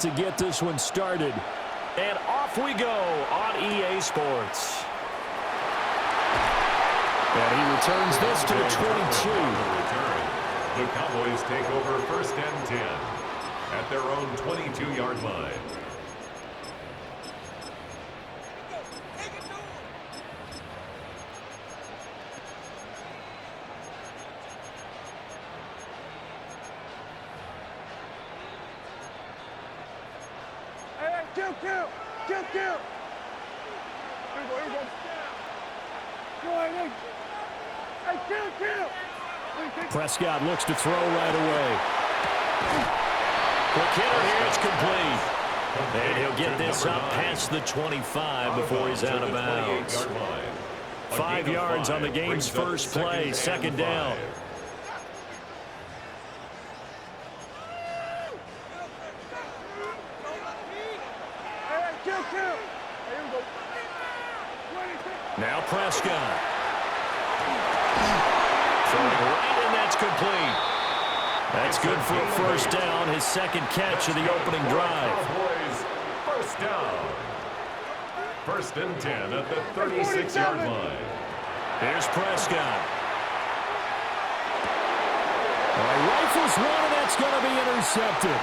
to get this one started. And off we go on EA Sports. And he returns this to the 22. The Cowboys take over 1st and 10 at their own 22-yard line. Prescott looks to throw right away. Quick hitter here, it's complete. And he'll get this up past the 25 before he's out of bounds. 5 yards on the game's first play, 2nd down. Now Prescott. Throwing right, and that's complete. That's good for a 1st down, his 2nd catch of the opening drive. Cowboys, 1st down. 1st and 10 at the 36-yard line. Here's Prescott. Rifles one, and that's going to be intercepted.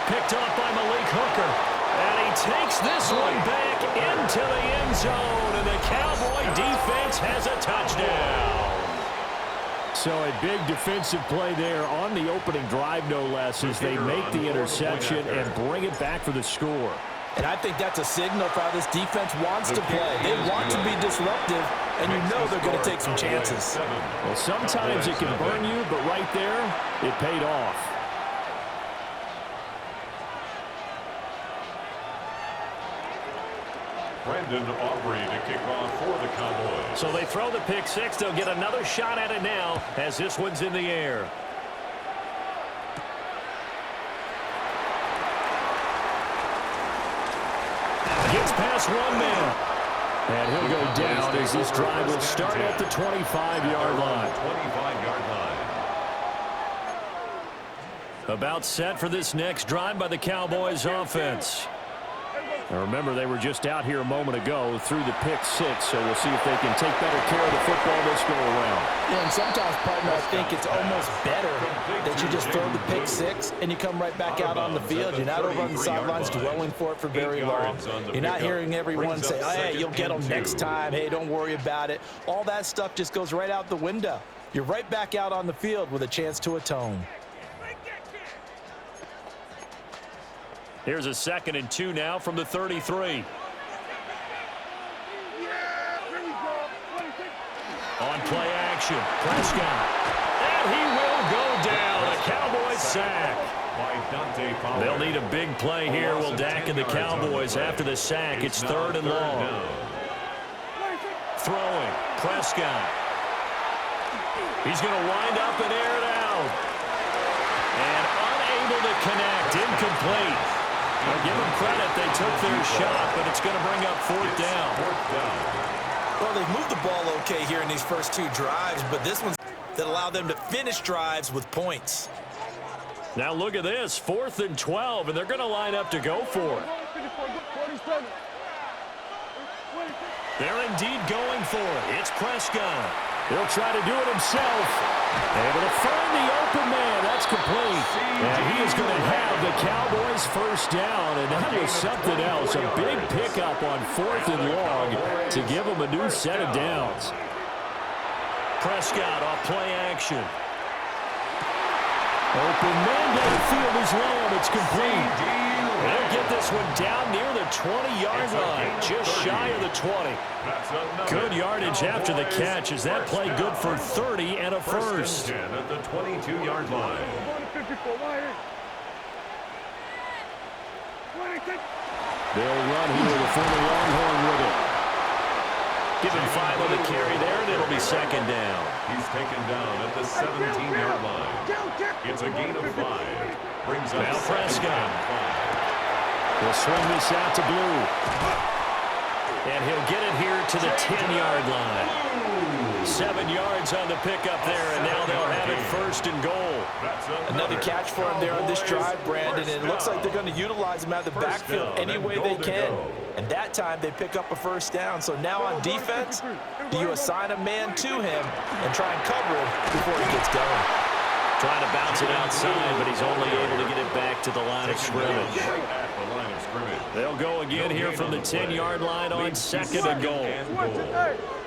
Picked off by Malik Hooker. And he takes this one back into the end zone, and the Cowboy defense has a touchdown. So a big defensive play there on the opening drive, no less, as they make the interception and bring it back for the score. And I think that's a signal for how this defense wants to play. They want to be disruptive, and you know they're going to take some chances. Well, sometimes it can burn you, but right there, it paid off. Brandon Aubrey to kick off for the Cowboys. So they throw the pick six. They'll get another shot at it now as this one's in the air. Gets past one man. And he'll go down as this drive will start at the 25-yard line. 25-yard line. About set for this next drive by the Cowboys offense. Now remember, they were just out here a moment ago through the pick six, so we'll see if they can take better care of the football this go around. Yeah, and sometimes, partner, I think it's almost better that you just throw the pick six and you come right back out on the field. You're not over on the sidelines dwelling for it for very long. You're not hearing everyone say, oh, hey, you'll get them next time. Hey, don't worry about it. All that stuff just goes right out the window. You're right back out on the field with a chance to atone. Here's a 2nd and 2 now from the 33. On play action, Prescott. And he will go down. A Cowboys sack. They'll need a big play here. Will Dak and the Cowboys after the sack. It's 3rd and long. Throwing, Prescott. He's going to wind up and air it out. And unable to connect, incomplete. Well, give them credit. They took their shot, but it's going to bring up 4th down. Well, they've moved the ball okay here in these first 2 drives, but this one's that allow them to finish drives with points. Now look at this, 4th and 12, and they're going to line up to go for it. They're indeed going for it. It's Prescott. He'll try to do it himself. Able to find the open man. That's complete. And he is going to have the Cowboys 1st down. And that was something else. A big pickup on 4th and long to give them a new set of downs. Prescott off play action. Open man down the field is low, and it's complete. They'll get this one down near the 20-yard line, just shy of the 20. Good yardage after the catch. Is that play good for 30 and a first? At the 22-yard line. They'll run here with a former Longhorn with it. Give him 5 on the carry there, and it'll be 2nd down. He's taken down at the 17-yard line. It's a gain of 5. Brings up now Prescott. 5. They'll swing this out to Blue. And he'll get it here to the 10-yard line. 7 yards on the pickup there, and now they'll have it first and goal. Another catch for him there on this drive, Brandon, and it looks like they're going to utilize him out of the backfield any way they can. And that time they pick up a first down. So now on defense, do you assign a man to him and try and cover him before he gets going? Trying to bounce it outside, but he's only able to get it back to the line of scrimmage. They'll go again here from the 10-yard line on second and goal.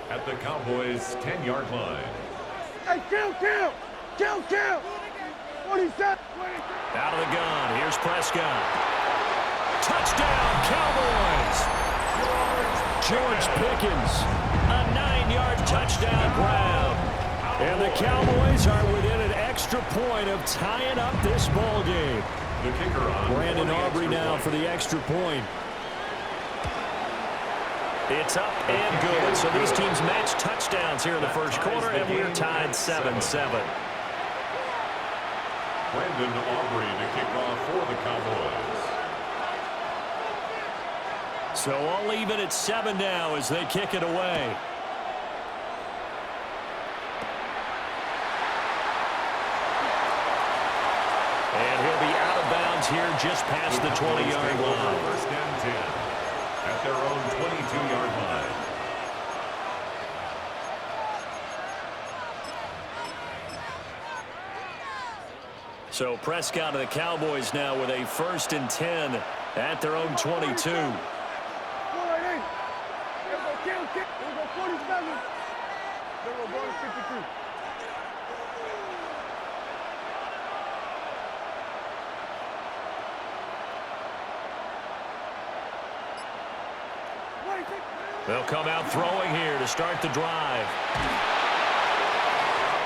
At the Cowboys' 10-yard line. Hey, kill! 47. Out of the gun, here's Prescott. Touchdown, Cowboys! George Pickens, a 9-yard touchdown grab. And the Cowboys are within an extra point of tying up this ball game. The kicker on Brandon Aubrey now for the extra point. It's up and good. So these teams match touchdowns here in the first quarter, and we're tied 7-7. Brandon Aubrey to kick off for the Cowboys. So all even at 7 now as they kick it away. And he'll be out of bounds here just past the 20-yard line. First and 10 at their own 22-yard line. So Prescott and the Cowboys now with a first and 10 at their own 22. They'll come out throwing here to start the drive.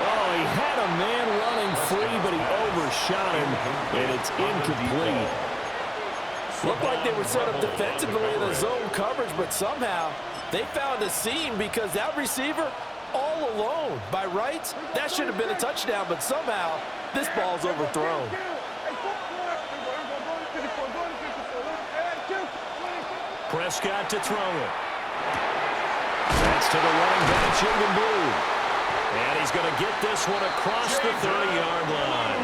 Oh, he had a man running free, but he overshot him, and it's incomplete. Looked like they were set up defensively in the zone coverage, but somehow they found a seam because that receiver all alone. By rights, that should have been a touchdown, but somehow this ball's overthrown. Prescott to throw it. That's to the running back, Jalen Blue. And he's going to get this one across the 30-yard line.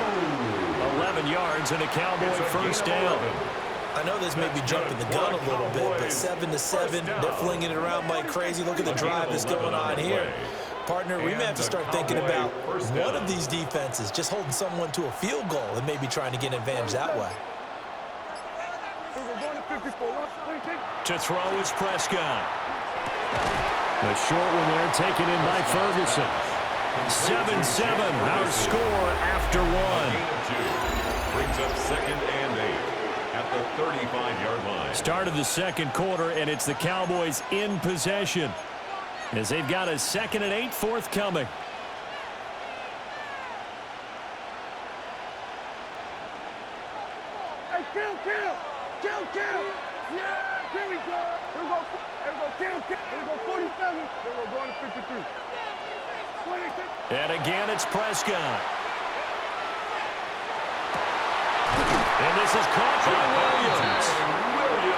11 yards and a Cowboy first down. I know this may be jumping the gun a little bit, but 7-7, they're flinging it around like crazy. Look at the drive that's going on here. Partner, we may have to start thinking about one of these defenses just holding someone to a field goal and maybe trying to get an advantage that way. To throw is Prescott. The short one there taken in by Ferguson. 7-7, our score after one. Brings up second and 8 at the 35-yard line. Start of the second quarter, and it's the Cowboys in possession as they've got a 2nd and 8 forthcoming. Hey, kill! Yeah, here we go. Here we go, kill. Here we go, 47. Then we're going to 53. 26. And again, it's Prescott. And this is caught by Williams.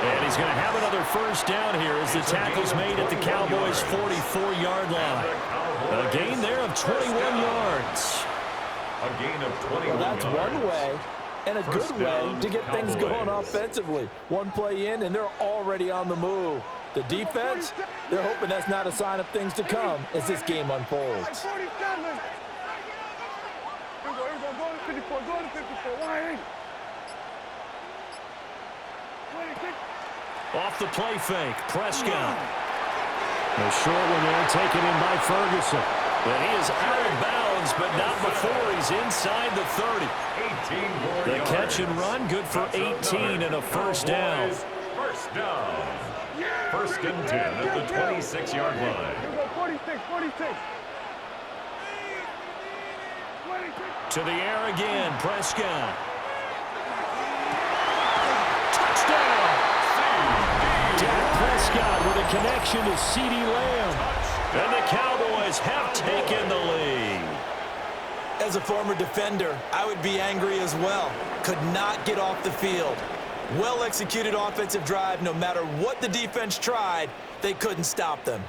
And he's going to have another first down here as the tackle's made at the Cowboys' 44-yard line. A gain there of 21 yards. A gain of 21 Well, that's yards. one way and a good way to get things going offensively. One play in, and they're already on the move. The defense, they're hoping that's not a sign of things to come as this game unfolds. 47. Here we go, going to 54. Going to 54. Why ain't? 26. Off the play fake, Prescott. The short one there taken in by Ferguson. But he is out of bounds, but not before he's inside the 30. 18 more The yards. catch and run, good for 18 and a first down. First down. First and 10 at the 26-yard line. Here we go, 46. 26. To the air again, Prescott. Touchdown! Dak Prescott with a connection to CeeDee Lamb. And the Cowboys have taken the lead. As a former defender, I would be angry as well. Could not get off the field. Well-executed offensive drive, no matter what the defense tried, They couldn't stop them.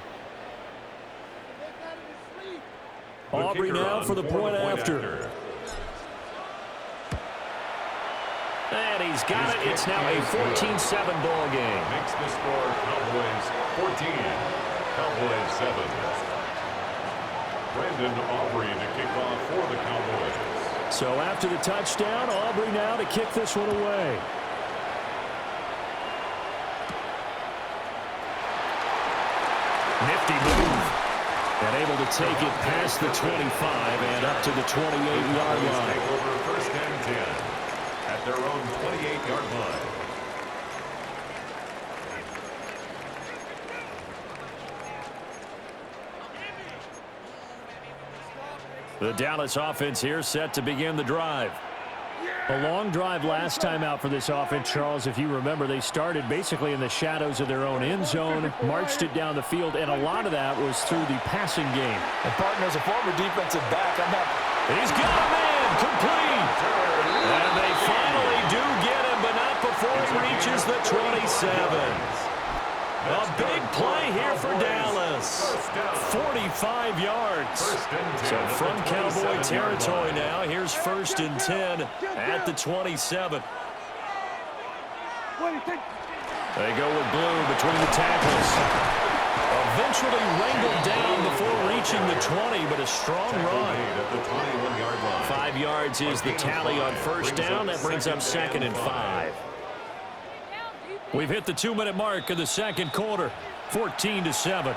Aubrey now for the point after. And he's got it. It's now a 14-7 ball game. Makes the score Cowboys 14, Cowboys 7. Brandon Aubrey to kick off for the Cowboys. So after the touchdown, Aubrey now to kick this one away. Nifty move. And able to take it past the 25 and up to the 28-yard line. Take over first and 10 at their own 28-yard line. The Dallas offense here set to begin the drive. A long drive last time out for this offense, Charles. If you remember, they started basically in the shadows of their own end zone, marched it down the field, and a lot of that was through the passing game. And partner, as a former defensive back, I'm not... He's got a man, complete. And they finally do get him, but not before he reaches the 27. A big play here for Dallas. 45 yards. So from Cowboy territory now, here's first and 10 at the 27. They go with blue between the tackles. Eventually wrangled down before reaching the 20, but a strong run. 5 yards is the tally on first down. That brings up second and 5. We've hit the 2-minute mark of the second quarter, 14-7.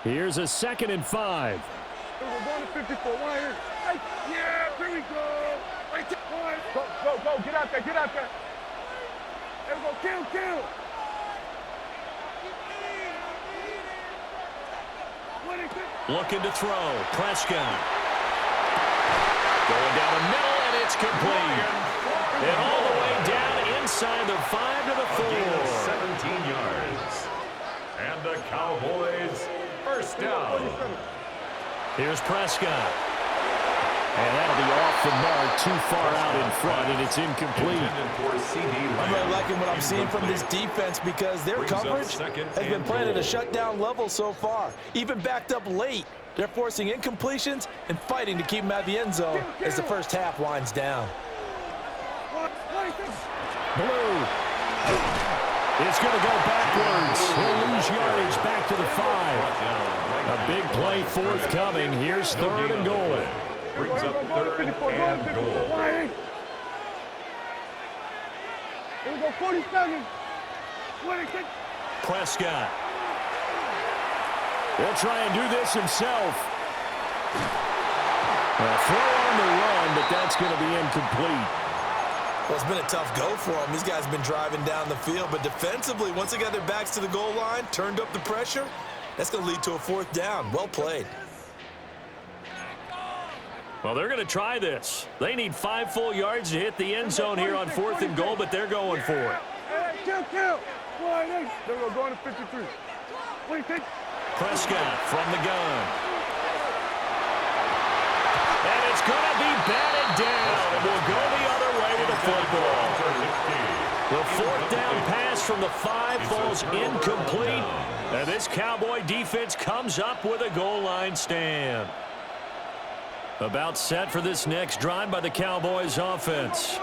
Here's a second and 5. We're going to 54. Yeah, here we go. Go, get out there. There we go, kill. Looking to throw, Prescott. Going down the middle, and it's complete. And all the way down inside the 5 to the 4. 17 yards. And the Cowboys first down. Here's Prescott. And that'll be off the mark, too far out in front, and it's incomplete. I'm really liking what I'm seeing from this defense because their coverage has been playing at a shutdown level so far. Even backed up late, they're forcing incompletions and fighting to keep them out of the end zone as the first half winds down. Blue. It's going to go backwards. He'll lose yardage back to the 5. A big play forthcoming. Here's third and goal. Brings up third and goal. Here we go, 47. Prescott. He'll try and do this himself. A throw on the run, but that's going to be incomplete. Well, it's been a tough go for him. These guys have been driving down the field, but defensively, once they got their backs to the goal line, turned up the pressure, that's going to lead to a fourth down. Well played. Well, they're going to try this. They need 5 full yards to hit the end zone here on fourth and goal, but they're going for it. Kill. There we go, going to 53. Prescott from the gun. And it's going to be batted down. And we'll go the other way with the football. The fourth down pass from the 5 falls incomplete. And this Cowboy defense comes up with a goal line stand. About set for this next drive by the Cowboys offense.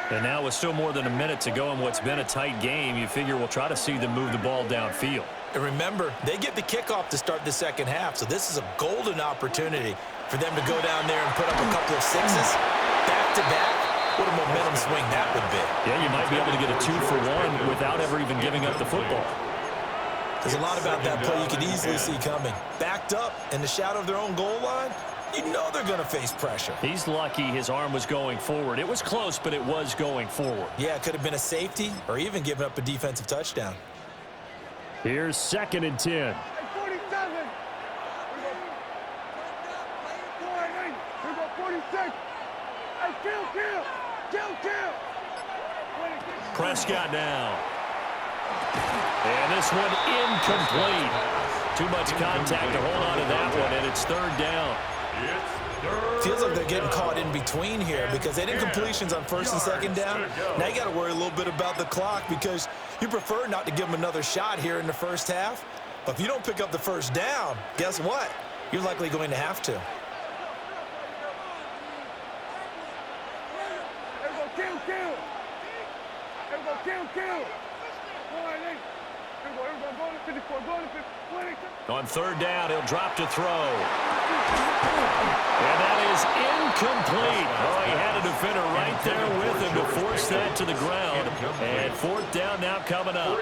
And now with still more than a minute to go in what's been a tight game, you figure we'll try to see them move the ball downfield. And remember, they get the kickoff to start the second half, so this is a golden opportunity for them to go down there and put up a couple of sixes back-to-back. What a momentum swing that would be. Yeah, you might be able to get a 2-for-1 without ever even giving up the football. There's a lot about that play you could easily see coming. Backed up in the shadow of their own goal line, you know they're going to face pressure. He's lucky his arm was going forward. It was close, but it was going forward. Yeah, it could have been a safety or even given up a defensive touchdown. Here's second and 10. 47. Here we go, 46. Hey, kill. Prescott now. And this one incomplete. Too much contact to hold on to that one, and it's third down. It's Feels like they're getting caught in between here because they did completions on first and second down. Now you got to worry a little bit about the clock because you prefer not to give them another shot here in the first half. But if you don't pick up the first down, guess what? You're likely going to have to. On third down, he'll drop to throw. And that is incomplete. Oh, he had a defender right there with him to force that to the ground. And fourth down now coming up.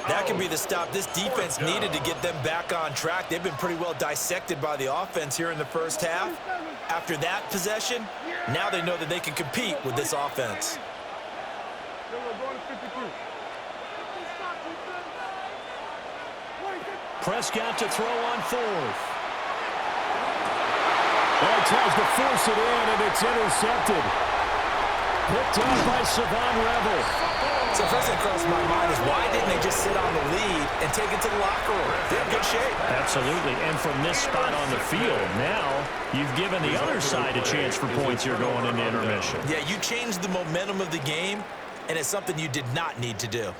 That could be the stop this defense needed to get them back on track. They've been pretty well dissected by the offense here in the first half. After that possession, now they know that they can compete with this offense. Prescott to throw on fourth. Well, he tries to force it in, and it's intercepted. Picked up by Savon Rebel. So first thing crossed my mind is why didn't they just sit on the lead and take it to the locker room? They're in good shape. Absolutely, and from this spot on the field, now you've given the other side a chance for points here going into intermission. Yeah, you changed the momentum of the game, and it's something you did not need to do.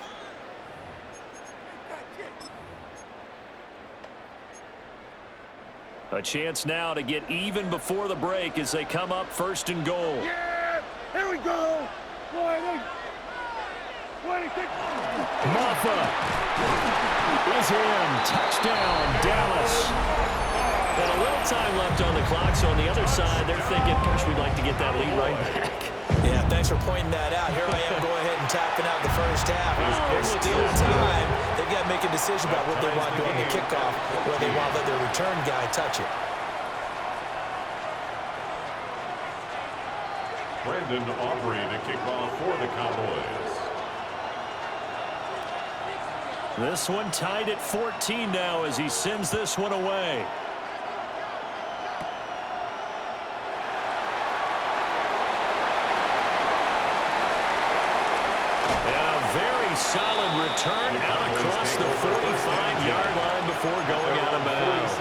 A chance now to get even before the break as they come up first and goal. Yeah, here we go. Maffa is in. Touchdown, Dallas. And a little time left on the clock, so on the other side, they're thinking, gosh, we'd like to get that lead right back. Yeah, thanks for pointing that out. Here I am going ahead and tapping out the first half. There's still time. They've got to make a decision about what they want during the kickoff, whether they want to let their return guy touch it. Brandon Aubrey to kick off for the Cowboys. This one tied at 14 now as he sends this one away. Solid return out across the 45-yard line before going out of bounds.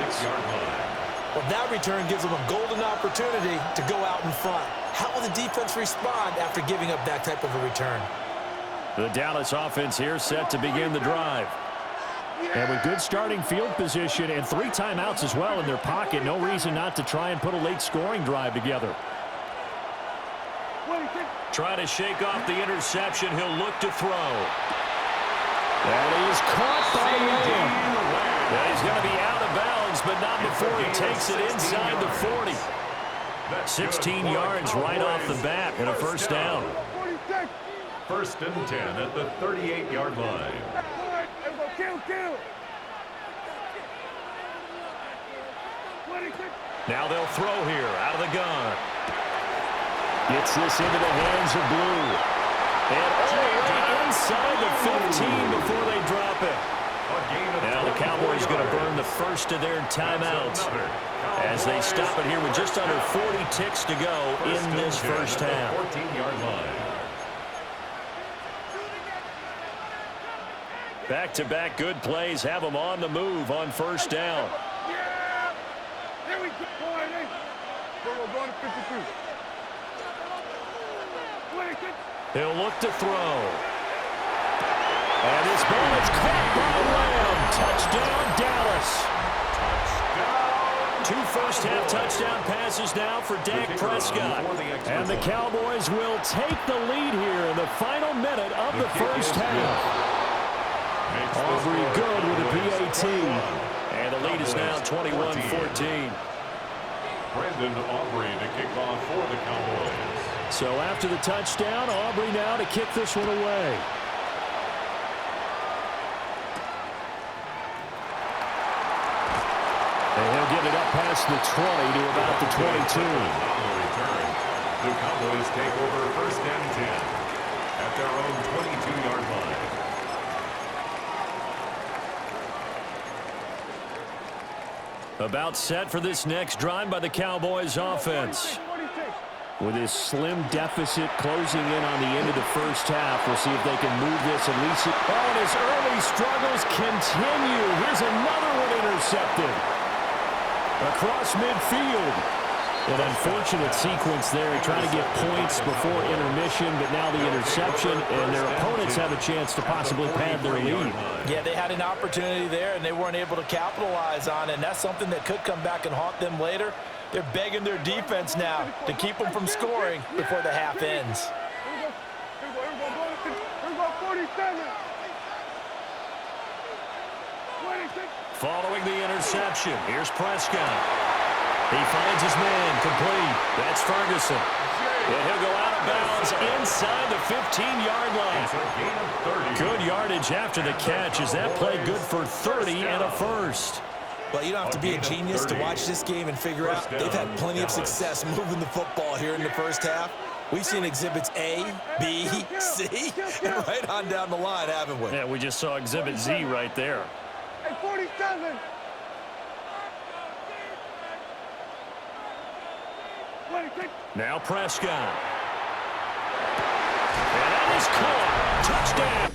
Well, that return gives them a golden opportunity to go out in front. How will the defense respond after giving up that type of a return? The Dallas offense here set to begin the drive. And with good starting field position and 3 timeouts as well in their pocket, no reason not to try and put a late scoring drive together. Try to shake off the interception. He'll look to throw. And he's caught by Lamb. Yeah, he's going to be out of bounds, but not before he takes it inside the 40. 16 yards right off the bat and a first down. First and 10 at the 38-yard line. Now they'll throw here out of the gun. Gets this into the hands of Blue. And all the way inside the 15 before they drop it. Now the Cowboys going to burn the first of their timeouts as they stop it here with just under 40 ticks to go in this first half. 14-yard line. Back-to-back good plays have them on the move on first down. Here we go. We're going to 52. He'll look to throw. And his ball is caught by Lamb. Touchdown, Dallas. 2 first-half touchdown passes now for Dak Prescott. And the Cowboys will take the lead here in the final minute of the first half. Aubrey good with a PAT. And the lead is now 21-14. Brandon Aubrey to kick off for the Cowboys. So after the touchdown, Aubrey now to kick this one away. And he'll get it up past the 20 to about the 22. The Cowboys take over first and 10 at their own 22-yard line. About set for this next drive by the Cowboys offense. With his slim deficit closing in on the end of the first half, we'll see if they can move this at least. Oh, and his early struggles continue. Here's another one intercepted. Across midfield. An unfortunate sequence there, trying to get points before intermission, but now the interception, and their opponents have a chance to possibly pad their lead. Yeah, they had an opportunity there, and they weren't able to capitalize on it, and that's something that could come back and haunt them later. They're begging their defense now to keep them from scoring before the half ends. Here we go, 47. 26. Following the interception, here's Prescott. He finds his man complete. That's Ferguson. And he'll go out of bounds inside the 15-yard line. Good yardage after the catch. Is that play good for 30 and a first? Well, you don't have to be a genius to watch this game and figure out they've had plenty of success moving the football here in the first half. We've seen exhibits A, B, C, and right on down the line, haven't we? Yeah, we just saw exhibit Z right there. Hey, 47. 26. Now Prescott. And that is caught. Touchdown.